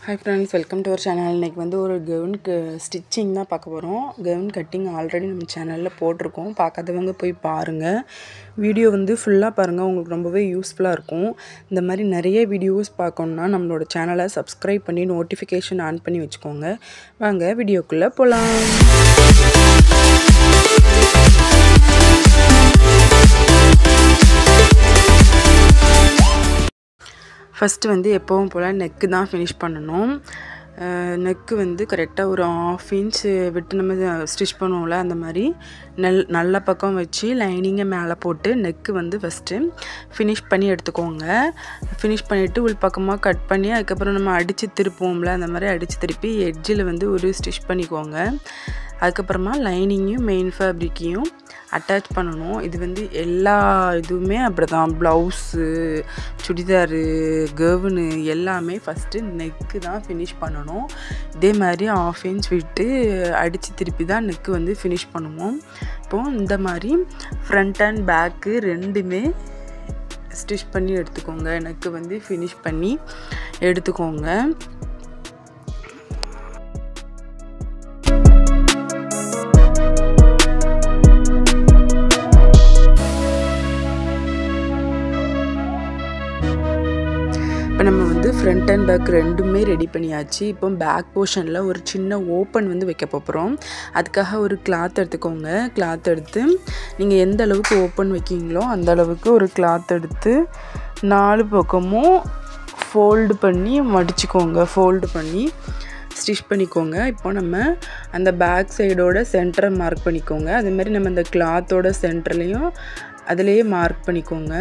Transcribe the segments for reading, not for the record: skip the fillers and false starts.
Hi friends, welcome to our channel. இன்னைக்கு வந்து ஒரு கவுன் ஸ்டிச்சிங் தான் பார்க்க போறோம். கவுன் கட்டிங் ஆல்ரெடி நம்ம சேனல்ல போட்டுருக்கோம். பார்க்காதவங்க போய் பாருங்க. வீடியோ வந்து ஃபுல்லா பாருங்க. உங்களுக்கு ரொம்பவே யூஸ்ஃபுல்லா இருக்கும். இந்த மாதிரி நிறைய வீடியோஸ் பார்க்கணும்னா நம்மளோட சேனலை சப்ஸ்கிரைப் பண்ணி நோட்டிஃபிகேஷன் ஆன் பண்ணி வச்சுக்கோங்க. வாங்க வீடியோக்குள்ள போலாம். ஃபர்ஸ்ட் வந்து எப்பவும் போல நெக் தான் ஃபினிஷ் பண்ணனும். நெக் வந்து கரெக்ட்டா ஒரு 1/2 இன்ச் விட்டு நம்ம ஸ்டிட்ச் பண்ணுவோம்ல அந்த மாதிரி நல்ல பக்கம் வச்சு லைனிங்கை மேலே போட்டு நெக் வந்து ஃபர்ஸ்ட் ஃபினிஷ் பண்ணி எடுத்துக்கோங்க. ஃபினிஷ் பண்ணிட்டு உள் பக்கமா கட் பண்ணி அதுக்கு அப்புறம் நம்ம அடிச்சு திருப்புவோம்ல அந்த மாதிரி அடிச்சு திருப்பி எட்ஜில் வந்து ஒரு ஸ்டிட்ச் பண்ணிக்கோங்க. அதுக்கு அப்புறமா லைனிங்கையும் மெயின் ஃபேப்ரிக்கையும் அட்டாச் பண்ணனும். இது வந்து எல்லா இதுவுமே அப்படிதான். ப்ளவுஸ், சுடிதார், கவுன் எல்லாமே ஃபர்ஸ்ட் நெக் தான் ஃபினிஷ் பண்ணனும். இதே மாதிரி 1/2 இன்ச் விட்டு அடிச்சு திருப்பி தான் நெக் வந்து ஃபினிஷ் பண்ணுவோம். இப்போ இந்த மாதிரி ஃப்ரண்ட் அண்ட் பேக் ரெண்டுமே ஸ்டிட்ச் பண்ணி எடுத்துக்கோங்க. நெக் வந்து ஃபினிஷ் பண்ணி எடுத்துக்கோங்க. இப்போ நம்ம வந்து ஃப்ரண்ட் அண்ட் பேக் ரெண்டுமே ரெடி பண்ணியாச்சு. இப்போ பேக் போர்ஷனில் ஒரு சின்ன ஓப்பன் வந்து வைக்க போகிறோம். அதுக்காக ஒரு கிளாத் எடுத்துக்கோங்க. கிளாத் எடுத்து நீங்கள் எந்த அளவுக்கு ஓப்பன் வைக்கிங்களோ அந்த அளவுக்கு ஒரு கிளாத் எடுத்து 4 பக்கமும் ஃபோல்டு பண்ணி மடிச்சுக்கோங்க. ஃபோல்டு பண்ணி ஸ்டிச் பண்ணிக்கோங்க. இப்போ நம்ம அந்த பேக் சைடோட சென்டரை மார்க் பண்ணிக்கோங்க. அதேமாதிரி நம்ம அந்த கிளாத்தோட சென்டர்லேயும் அதிலேயே மார்க் பண்ணிக்கோங்க.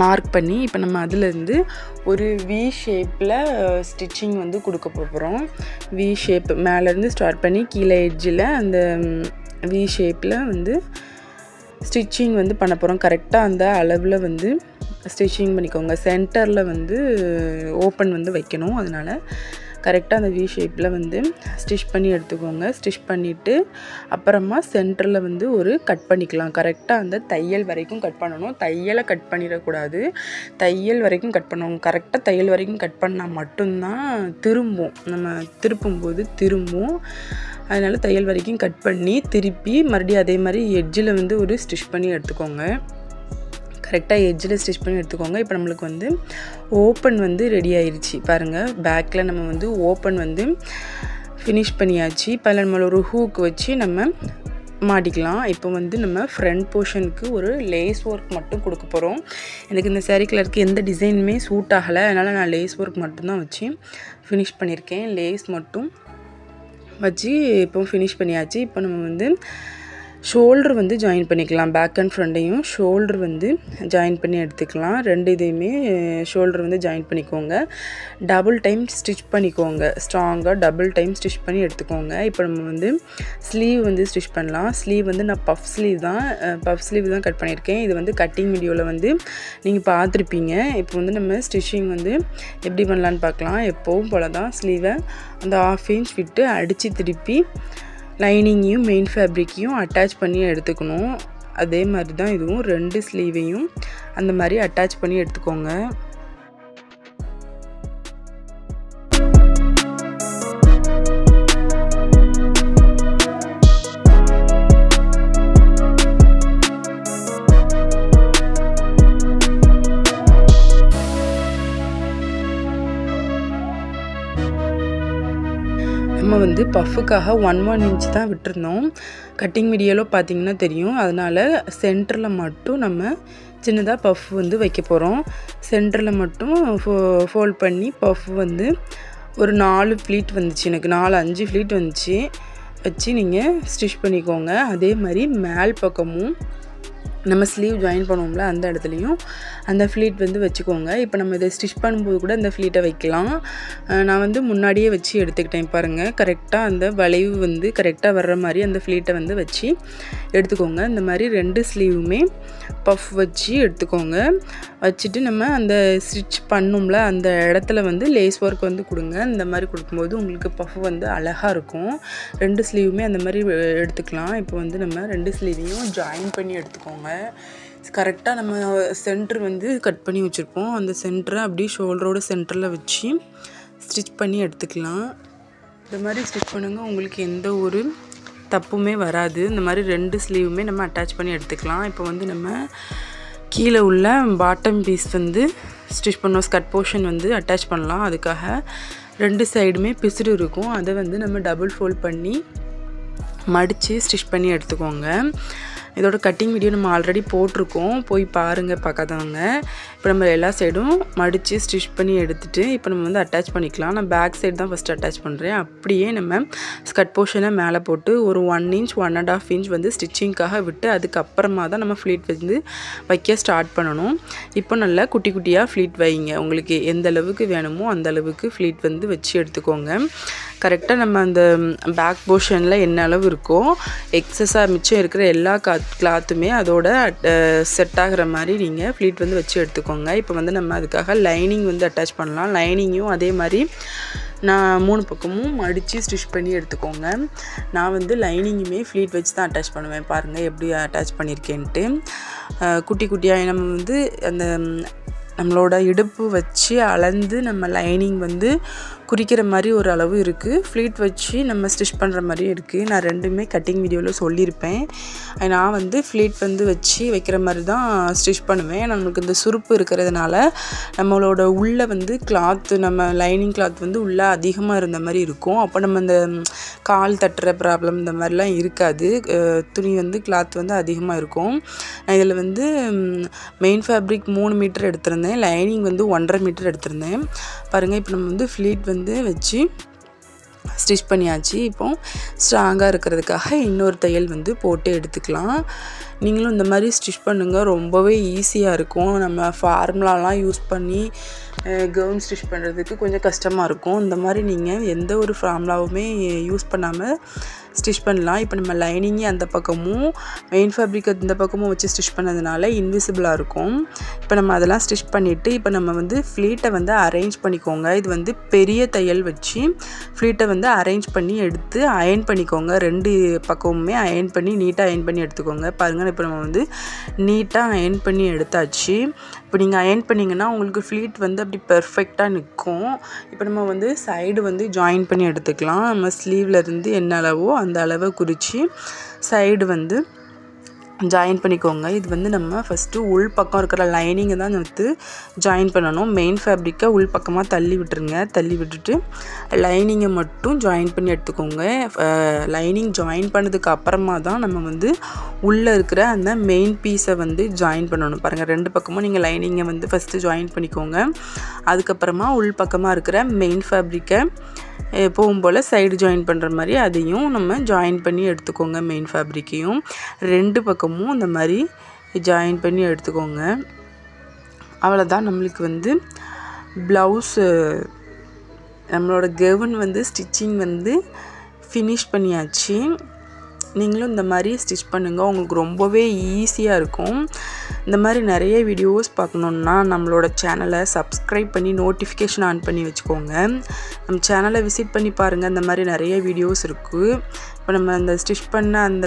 மார்க் பண்ணி இப்போ நம்ம அதிலேருந்து ஒரு வி ஷேப்பில் ஸ்டிச்சிங் வந்து கொடுக்க போகிறோம். வி ஷேப் மேலேருந்து ஸ்டார்ட் பண்ணி கீழே எட்ஜில் அந்த வி ஷேப்பில் வந்து ஸ்டிச்சிங் வந்து பண்ண போகிறோம். கரெக்டாக அந்த அளவில் வந்து ஸ்டிச்சிங் பண்ணிக்கோங்க. சென்டரில் வந்து ஓப்பன் வந்து வைக்கணும். அதனால் கரெக்டாக அந்த வி ஷேப்பில் வந்து ஸ்டிச் பண்ணி எடுத்துக்கோங்க. ஸ்டிச் பண்ணிவிட்டு அப்புறமா சென்டரில் வந்து ஒரு கட் பண்ணிக்கலாம். கரெக்டாக அந்த தையல் வரைக்கும் கட் பண்ணணும். தையலை கட் பண்ணிடக்கூடாது. தையல் வரைக்கும் கட் பண்ணணும். கரெக்டாக தையல் வரைக்கும் கட் பண்ணால் மட்டும்தான் திரும்பும். நம்ம திருப்பும்போது திரும்பும். அதனால் தையல் வரைக்கும் கட் பண்ணி திருப்பி மறுபடியும் அதே மாதிரி எட்ஜில் வந்து ஒரு ஸ்டிச் பண்ணி எடுத்துக்கோங்க. கரெக்டாக எட்ஜில் ஸ்டிச் பண்ணி எடுத்துக்கோங்க. இப்போ நம்மளுக்கு வந்து ஓப்பன் வந்து ரெடி ஆயிடுச்சு. பாருங்கள், பேக்கில் நம்ம வந்து ஓப்பன் வந்து ஃபினிஷ் பண்ணியாச்சு. இப்போ அதில் நம்மள ஒரு ஹூக் வச்சு நம்ம மாட்டிக்கலாம். இப்போ வந்து நம்ம ஃப்ரண்ட் போர்ஷனுக்கு ஒரு லேஸ் ஒர்க் மட்டும் கொடுக்க போகிறோம். எனக்கு இந்த சாரீ கலருக்கு எந்த டிசைனுமே சூட் ஆகலை. அதனால் நான் லேஸ் ஒர்க் மட்டும்தான் வச்சு ஃபினிஷ் பண்ணியிருக்கேன். லேஸ் மட்டும் வச்சு இப்போ ஃபினிஷ் பண்ணியாச்சு. இப்போ நம்ம வந்து ஷோல்டர் வந்து ஜாயின் பண்ணிக்கலாம். பேக் அண்ட் ஃப்ரண்ட்டையும் ஷோல்டர் வந்து ஜாயின் பண்ணி எடுத்துக்கலாம். ரெண்டு இதையுமே ஷோல்டர் வந்து ஜாயின் பண்ணிக்கோங்க. டபுள் டைம் ஸ்டிச் பண்ணிக்கோங்க. ஸ்ட்ராங்காக டபுள் டைம் ஸ்டிச் பண்ணி எடுத்துக்கோங்க. இப்போ நம்ம வந்து ஸ்லீவ் வந்து ஸ்டிச் பண்ணலாம். ஸ்லீவ் வந்து நான் பஃப் ஸ்லீவ் தான் கட் பண்ணியிருக்கேன். இது வந்து கட்டிங் வீடியோவில் வந்து நீங்கள் பார்த்துருப்பீங்க. இப்போ வந்து நம்ம ஸ்டிச்சிங் வந்து எப்படி பண்ணலான்னு பார்க்கலாம். எப்போவும் போல தான் ஸ்லீவை அந்த 1/2 இன்ச் விட்டு அடித்து திருப்பி லைனிங்கையும் மெயின் ஃபேப்ரிக்கையும் அட்டாச் பண்ணி எடுத்துக்கணும். அதே மாதிரி தான் இதுவும் 2 ஸ்லீவையும் அந்த மாதிரி அட்டாச் பண்ணி எடுத்துக்கோங்க. நம்ம வந்து பஃபுக்காக 1 இன்ச் தான் விட்டுருந்தோம். கட்டிங் வீடியோவில் பார்த்தீங்கன்னா தெரியும். அதனால் சென்டரில் மட்டும் நம்ம சின்னதாக பஃப் வந்து வைக்க போகிறோம். சென்டரில் மட்டும் ஃபோல்ட் பண்ணி பஃப் வந்து ஒரு 4 ஃப்ளீட் வந்துச்சு. எனக்கு 4-5 ஃப்ளீட் வந்துச்சு. வச்சு நீங்கள் ஸ்டிச் பண்ணிக்கோங்க. அதே மாதிரி மேல் பக்கமும் நம்ம ஸ்லீவ் ஜாயின் பண்ணுவோம்ல அந்த இடத்துலையும் அந்த ஃப்ளீட் வந்து வச்சுக்கோங்க. இப்போ நம்ம இதை ஸ்டிச் பண்ணும்போது கூட இந்த ஃப்ளீட்டை வைக்கலாம். நான் வந்து முன்னாடியே வச்சு எடுத்துக்கிட்டேன். பாருங்கள், கரெக்டாக அந்த வளைவு வந்து கரெக்டாக வர்ற மாதிரி அந்த ஃப்ளீட்டை வந்து வச்சு எடுத்துக்கோங்க. இந்த மாதிரி 2 ஸ்லீவுமே பஃப் வச்சு எடுத்துக்கோங்க. வச்சுட்டு நம்ம அந்த ஸ்டிச் பண்ணும்ல அந்த இடத்துல வந்து லேஸ் ஒர்க் வந்து கொடுங்க. இந்த மாதிரி கொடுக்கும்போது உங்களுக்கு பஃப் வந்து அழகாக இருக்கும். 2 ஸ்லீவுமே அந்த மாதிரி எடுத்துக்கலாம். இப்போ வந்து நம்ம 2 ஸ்லீவையும் ஜாயின் பண்ணி எடுத்துக்கோங்க. கரெக்டாக நம்ம சென்டர் வந்து கட் பண்ணி வச்சுருப்போம். அந்த சென்டரை அப்படியே ஷோல்டரோட சென்டரில் வச்சு ஸ்டிச் பண்ணி எடுத்துக்கலாம். இந்த மாதிரி ஸ்டிச் பண்ணுங்க, உங்களுக்கு எந்த ஒரு தப்புமே வராது. இந்த மாதிரி 2 ஸ்லீவுமே நம்ம அட்டாச் பண்ணி எடுத்துக்கலாம். இப்போ வந்து நம்ம கீழே உள்ள பாட்டம் பீஸ் வந்து ஸ்டிச் பண்ணோம், ஸ்கர்ட் போர்ஷன் வந்து அட்டாச் பண்ணலாம். அதுக்காக 2 சைடுமே பிசுறு இருக்கும், அதை வந்து நம்ம டபுள் ஃபோல்ட் பண்ணி மடித்து ஸ்டிச் பண்ணி எடுத்துக்கோங்க. இதோட கட்டிங் வீடியோ நம்ம ஆல்ரெடி போட்டிருக்கோம், போய் பாருங்கள் பார்க்காதவங்க. இப்போ நம்ம எல்லா சைடும் மடித்து ஸ்டிச் பண்ணி எடுத்துகிட்டு இப்போ நம்ம வந்து அட்டாச் பண்ணிக்கலாம். நான் பேக் சைடு தான் ஃபஸ்ட்டு அட்டாச் பண்ணுறேன். அப்படியே நம்ம ஸ்கர்ட் போர்ஷனை மேலே போட்டு ஒரு 1 இன்ச் 1.5 இன்ச் வந்து ஸ்டிச்சிங்காக விட்டு அதுக்கப்புறமா தான் நம்ம ஃப்ளீட் வந்து வைக்க ஸ்டார்ட் பண்ணணும். இப்போ நல்லா குட்டி குட்டியாக ஃப்ளீட் வைங்க. உங்களுக்கு எந்த அளவுக்கு வேணுமோ அந்த அளவுக்கு ஃப்ளீட் வந்து வச்சு எடுத்துக்கோங்க. கரெக்டாக நம்ம அந்த பேக் போர்ஷனில் என்ன அளவு இருக்கோ எக்ஸஸாக மிச்சம் இருக்கிற எல்லா கிளாத்துமே அதோட செட் ஆகிற மாதிரி நீங்கள் ஃப்ளீட் வந்து வச்சு எடுத்துக்கோங்க. இப்போ வந்து நம்ம அதுக்காக லைனிங் வந்து அட்டாச் பண்ணலாம். லைனிங்கும் அதே மாதிரி நான் 3 பக்கமும் மடித்து ஸ்டிச் பண்ணி எடுத்துக்கோங்க. நான் வந்து லைனிங்குமே ஃப்ளீட் வச்சு தான் அட்டாச் பண்ணுவேன். பாருங்கள் எப்படி அட்டாச் பண்ணியிருக்கேன்ட்டு. குட்டி குட்டியாக நம்ம வந்து அந்த நம்மளோட இடுப்பு வச்சு அளந்து நம்ம லைனிங் வந்து குறிக்கிற மாதிரி ஒரு அளவு இருக்குது, ஃப்ளீட் வச்சு நம்ம ஸ்டிச் பண்ணுற மாதிரியும் இருக்குது. நான் 2மே கட்டிங் வீடியோவில் சொல்லியிருப்பேன். நான் வந்து ஃப்ளீட் வந்து வச்சு வைக்கிற மாதிரி தான் ஸ்டிச் பண்ணுவேன். நம்மளுக்கு இந்த சுருப்பு இருக்கிறதுனால நம்மளோட உள்ளே வந்து கிளாத்து, நம்ம லைனிங் கிளாத் வந்து உள்ளே அதிகமாக இருந்த மாதிரி இருக்கும். அப்போ நம்ம இந்த கால் தட்டுற ப்ராப்ளம் இந்த மாதிரிலாம் இருக்காது. துணி வந்து கிளாத் வந்து அதிகமாக இருக்கும். நான் இதில் வந்து மெயின் ஃபேப்ரிக் 3 மீட்டர் எடுத்திருந்தேன், லைனிங் வந்து 1.5 மீட்டர் எடுத்திருந்தேன். பாருங்கள், இப்போ நம்ம வந்து ஃப்ளீட் வந்து வச்சு ஸ்டிச் பண்ணியாச்சு. இப்போ ஸ்ட்ராங்காக இருக்கிறதுக்காக இன்னொரு தையல் வந்து போட்டு எடுத்துக்கலாம். நீங்களும் இந்த மாதிரி ஸ்டிச் பண்ணுங்கள், ரொம்பவே ஈஸியாக இருக்கும். நம்ம ஃபார்முலாலாம் யூஸ் பண்ணி கவுன் ஸ்டிச் பண்ணுறதுக்கு கொஞ்சம் கஷ்டமாக இருக்கும். இந்த மாதிரி நீங்கள் எந்த ஒரு ஃபார்முலாவுமே யூஸ் பண்ணாமல் ஸ்டிச் பண்ணலாம். இப்போ நம்ம லைனிங்கே அந்த பக்கமும் மெயின் ஃபேப்ரிக் இந்த பக்கமும் வச்சு ஸ்டிச் பண்ணதுனால இன்விசிபிளாக இருக்கும். இப்போ நம்ம அதெல்லாம் ஸ்டிச் பண்ணிவிட்டு இப்போ நம்ம வந்து ஃப்ளீட்டை வந்து அரேஞ்ச் பண்ணிக்கோங்க. இது வந்து பெரிய தையல் வச்சு ஃப்ளீட்டை வந்து அரேஞ்ச் பண்ணி எடுத்து அயன் பண்ணிக்கோங்க. 2 பக்கமுமே அயன் பண்ணி நீட்டாக அயன் பண்ணி எடுத்துக்கோங்க. பாருங்கள், இப்போ நம்ம வந்து நீட்டாக அயன் பண்ணி எடுத்தாச்சு. இப்போ நீங்கள் அயன் பண்ணிங்கன்னா உங்களுக்கு ஃப்ளீட் வந்து அப்படி பெர்ஃபெக்டாக நிற்கும். இப்போ நம்ம வந்து சைடு வந்து ஜாயின் பண்ணி எடுத்துக்கலாம். நம்ம ஸ்லீவில் இருந்து என்ன அளவோ அந்த அளவை குறித்து சைடு வந்து ஜாயின் பண்ணிக்கோங்க. இது வந்து நம்ம ஃபஸ்ட்டு உள் பக்கம் இருக்கிற லைனிங்கை தான் வந்து ஜாயின் பண்ணணும். மெயின் ஃபேப்ரிக்கை உள் பக்கமாக தள்ளி விட்டுருங்க. தள்ளி விட்டுட்டு லைனிங்கை மட்டும் ஜாயின் பண்ணி எடுத்துக்கோங்க. லைனிங் ஜாயின் பண்ணதுக்கு அப்புறமா தான் நம்ம வந்து உள்ளே இருக்கிற அந்த மெயின் பீஸை வந்து ஜாயின் பண்ணணும். பாருங்கள், 2 பக்கமும் நீங்கள் லைனிங்கை வந்து ஃபஸ்ட்டு ஜாயின் பண்ணிக்கோங்க. அதுக்கப்புறமா உள் பக்கமாக இருக்கிற மெயின் ஃபேப்ரிக்கை எப்பவும் போல் சைடு ஜாயின் பண்ணுற மாதிரி அதையும் நம்ம ஜாயின் பண்ணி எடுத்துக்கோங்க. மெயின் ஃபேப்ரிக்கையும் 2 பக்கமும் இந்த மாதிரி ஜாயின் பண்ணி எடுத்துக்கோங்க. அவ்வளோதான், நம்மளுக்கு வந்து ப்ளவுஸு நம்மளோட கவுன் வந்து ஸ்டிச்சிங் வந்து ஃபினிஷ் பண்ணியாச்சு. நீங்களும் இந்த மாதிரி ஸ்டிச் பண்ணுங்கள், உங்களுக்கு ரொம்பவே ஈஸியாக இருக்கும். இந்த மாதிரி நிறைய வீடியோஸ் பார்க்கணுன்னா நம்மளோட சேனலை சப்ஸ்கிரைப் பண்ணி நோட்டிஃபிகேஷன் ஆன் பண்ணி வச்சுக்கோங்க. நம்ம சேனலை விசிட் பண்ணி பாருங்கள், இந்த மாதிரி நிறைய வீடியோஸ் இருக்குது. இப்போ நம்ம அந்த ஸ்டிச் பண்ண அந்த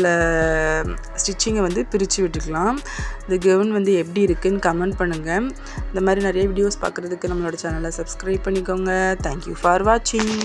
ஸ்டிச்சிங்கை வந்து பிரித்து விட்டுக்கலாம். இந்த கவுன் வந்து எப்படி இருக்குதுன்னு கமெண்ட் பண்ணுங்கள். இந்த மாதிரி நிறைய வீடியோஸ் பார்க்குறதுக்கு நம்மளோட சேனலை சப்ஸ்கிரைப் பண்ணிக்கோங்க. தேங்க்யூ ஃபார் வாட்சிங்.